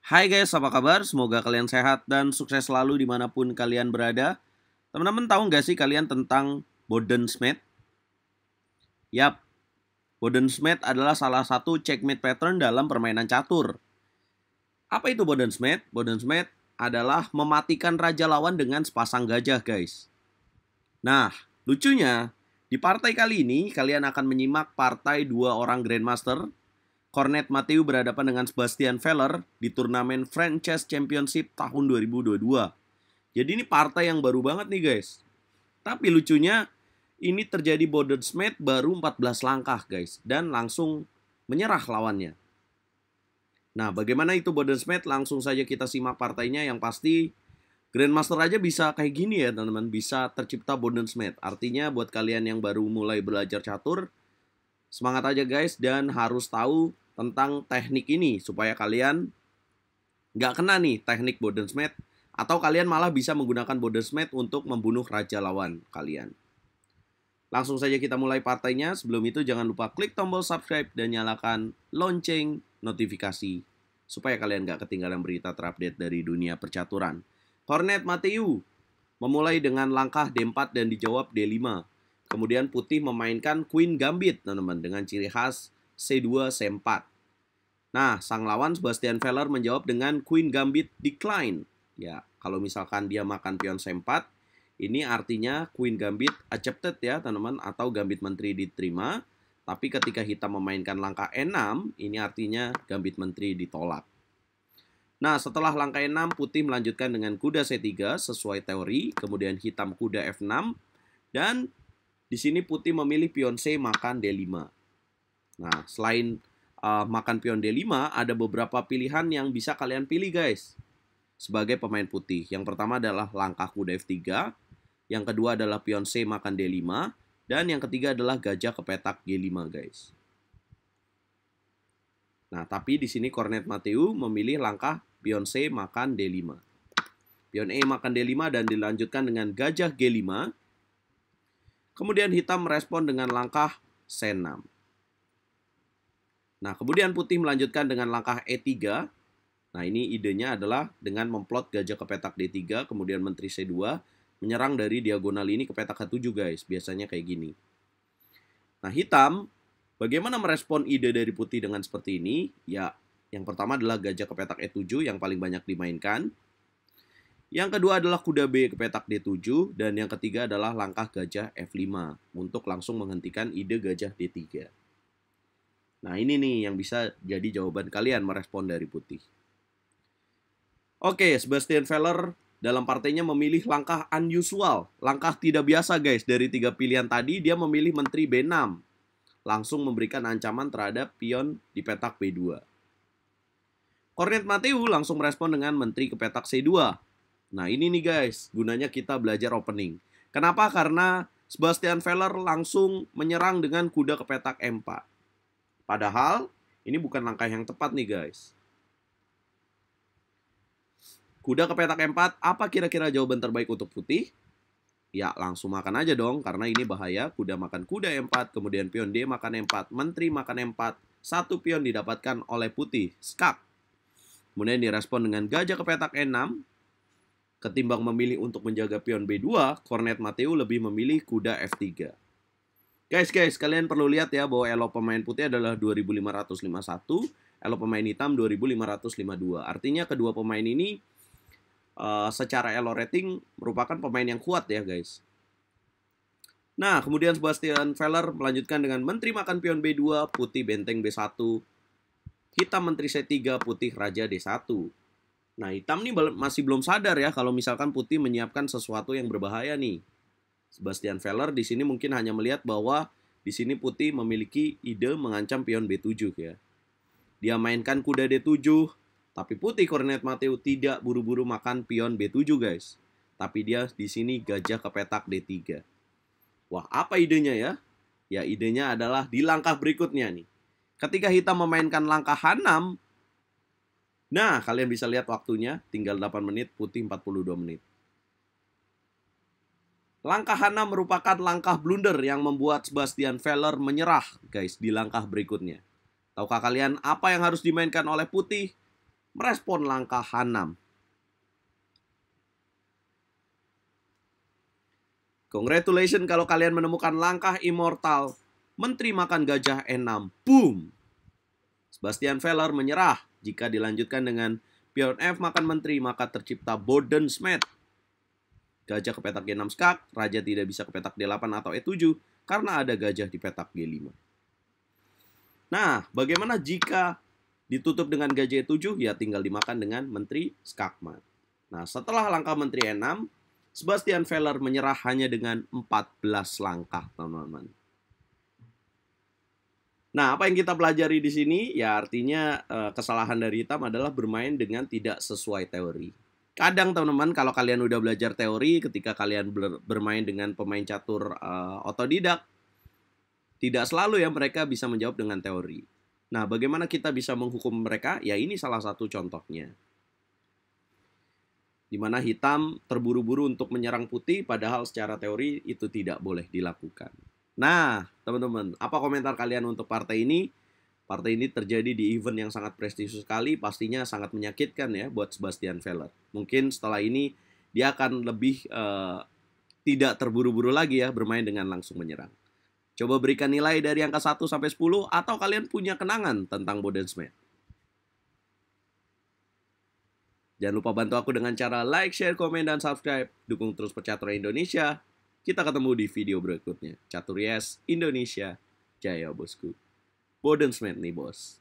Hai guys, apa kabar? Semoga kalian sehat dan sukses selalu dimanapun kalian berada. Teman-teman tahu nggak sih kalian tentang Bodensmith? Yap, Bodensmith adalah salah satu checkmate pattern dalam permainan catur. Apa itu Bodensmith? Bodensmith adalah mematikan raja lawan dengan sepasang gajah guys. Nah, lucunya, di partai kali ini kalian akan menyimak partai dua orang Grandmaster. Cornet Mathieu berhadapan dengan Sebastian Veller di turnamen French Chess Championship tahun 2022. Jadi ini partai yang baru banget nih guys. Tapi lucunya ini terjadi Bodensmith baru 14 langkah guys. Dan langsung menyerah lawannya. Nah bagaimana itu Bodensmith? Langsung saja kita simak partainya. Yang pasti Grandmaster aja bisa kayak gini ya teman-teman. Bisa tercipta Bodensmith. Artinya buat kalian yang baru mulai belajar catur, semangat aja guys. Dan harus tahu tentang teknik ini supaya kalian nggak kena nih teknik Bodensmith, atau kalian malah bisa menggunakan Bodensmith untuk membunuh raja lawan kalian. Langsung saja kita mulai partainya. Sebelum itu jangan lupa klik tombol subscribe dan nyalakan lonceng notifikasi supaya kalian nggak ketinggalan berita terupdate dari dunia percaturan. Cornet Mathieu memulai dengan langkah D4 dan dijawab D5. Kemudian putih memainkan Queen Gambit teman-teman dengan ciri khas C2, C4. Nah, sang lawan Sebastian Veller menjawab dengan Queen Gambit decline. Ya, kalau misalkan dia makan pion C4, ini artinya Queen Gambit accepted ya, teman-teman, atau Gambit Menteri diterima. Tapi ketika hitam memainkan langkah E6, ini artinya Gambit Menteri ditolak. Nah, setelah langkah E6, putih melanjutkan dengan kuda C3 sesuai teori, kemudian hitam kuda F6, dan di sini putih memilih pion C makan D5. Nah, selain makan pion D5, ada beberapa pilihan yang bisa kalian pilih guys sebagai pemain putih. Yang pertama adalah langkah kuda F3, yang kedua adalah pion C makan D5, dan yang ketiga adalah gajah ke petak G5 guys. Nah, tapi di sini Cornet Mathieu memilih langkah pion C makan D5. Pion E makan D5 dan dilanjutkan dengan gajah G5. Kemudian hitam merespon dengan langkah C6. Nah, kemudian putih melanjutkan dengan langkah E3. Nah, ini idenya adalah dengan memplot gajah ke petak D3, kemudian menteri C2, menyerang dari diagonal ini ke petak H7 guys. Biasanya kayak gini. Nah, hitam, bagaimana merespon ide dari putih dengan seperti ini? Ya, yang pertama adalah gajah ke petak E7 yang paling banyak dimainkan. Yang kedua adalah kuda B ke petak D7, dan yang ketiga adalah langkah gajah F5 untuk langsung menghentikan ide gajah D3. Nah, ini nih yang bisa jadi jawaban kalian merespon dari putih. Oke, Sebastian Veller dalam partainya memilih langkah unusual. Langkah tidak biasa guys. Dari 3 pilihan tadi, dia memilih menteri B6. Langsung memberikan ancaman terhadap pion di petak B2. Cornet Mathieu langsung merespon dengan menteri ke petak C2. Nah, ini nih guys, gunanya kita belajar opening. Kenapa? Karena Sebastian Veller langsung menyerang dengan kuda ke petak M4. Padahal, ini bukan langkah yang tepat nih guys. Kuda ke petak M4, apa kira-kira jawaban terbaik untuk putih? Ya, langsung makan aja dong, karena ini bahaya. Kuda makan kuda M4, kemudian pion D makan M4, menteri makan M4. Satu pion didapatkan oleh putih, skak. Kemudian direspon dengan gajah ke petak E6. Ketimbang memilih untuk menjaga pion B2, Cornet Mathieu lebih memilih kuda F3. Guys, kalian perlu lihat ya bahwa elo pemain putih adalah 2551, elo pemain hitam 2552. Artinya kedua pemain ini secara elo rating merupakan pemain yang kuat ya guys. Nah, kemudian Sebastian Veller melanjutkan dengan menteri makan pion B2, putih benteng B1, hitam menteri C3, putih raja D1. Nah, hitam nih masih belum sadar ya kalau misalkan putih menyiapkan sesuatu yang berbahaya nih. Sebastian Veller di sini mungkin hanya melihat bahwa di sini putih memiliki ide mengancam pion B7 ya. Dia mainkan kuda D7, tapi putih Cornet Mathieu tidak buru-buru makan pion B7 guys. Tapi dia di sini gajah ke petak D3. Wah, apa idenya ya? Ya, idenya adalah di langkah berikutnya nih. Ketika hitam memainkan langkah H6, nah, kalian bisa lihat waktunya, tinggal 8 menit, putih 42 menit. Langkah H6 merupakan langkah blunder yang membuat Sebastian Veller menyerah, guys, di langkah berikutnya. Tahukah kalian apa yang harus dimainkan oleh putih? merespon langkah H6. Congratulations kalau kalian menemukan langkah immortal. Menteri makan gajah E6. Boom! Sebastian Veller menyerah. Jika dilanjutkan dengan pion F makan menteri, maka tercipta Bodensmet. Gajah ke petak G6 skak, raja tidak bisa ke petak D8 atau E7 karena ada gajah di petak G5. Nah, bagaimana jika ditutup dengan gajah E7? Ya tinggal dimakan dengan menteri skakmat. Nah, setelah langkah menteri E6, Sebastian Veller menyerah hanya dengan 14 langkah, teman-teman. Nah, apa yang kita pelajari di sini? Ya artinya kesalahan dari hitam adalah bermain dengan tidak sesuai teori. Kadang teman-teman kalau kalian udah belajar teori, ketika kalian bermain dengan pemain catur otodidak, tidak selalu ya mereka bisa menjawab dengan teori. Nah, bagaimana kita bisa menghukum mereka? Ya ini salah satu contohnya. Di mana hitam terburu-buru untuk menyerang putih, padahal secara teori itu tidak boleh dilakukan. Nah, teman-teman, apa komentar kalian untuk partai ini? Partai ini terjadi di event yang sangat prestisius sekali, pastinya sangat menyakitkan ya buat Sebastian Veller. Mungkin setelah ini dia akan lebih tidak terburu-buru lagi ya bermain dengan langsung menyerang. Coba berikan nilai dari angka 1 sampai 10 atau kalian punya kenangan tentang Bodensmet. Jangan lupa bantu aku dengan cara like, share, komen, dan subscribe. Dukung terus Percaturan Indonesia. Kita ketemu di video berikutnya. Catur Yes Indonesia. Jaya bosku. Bodensmet nih bos.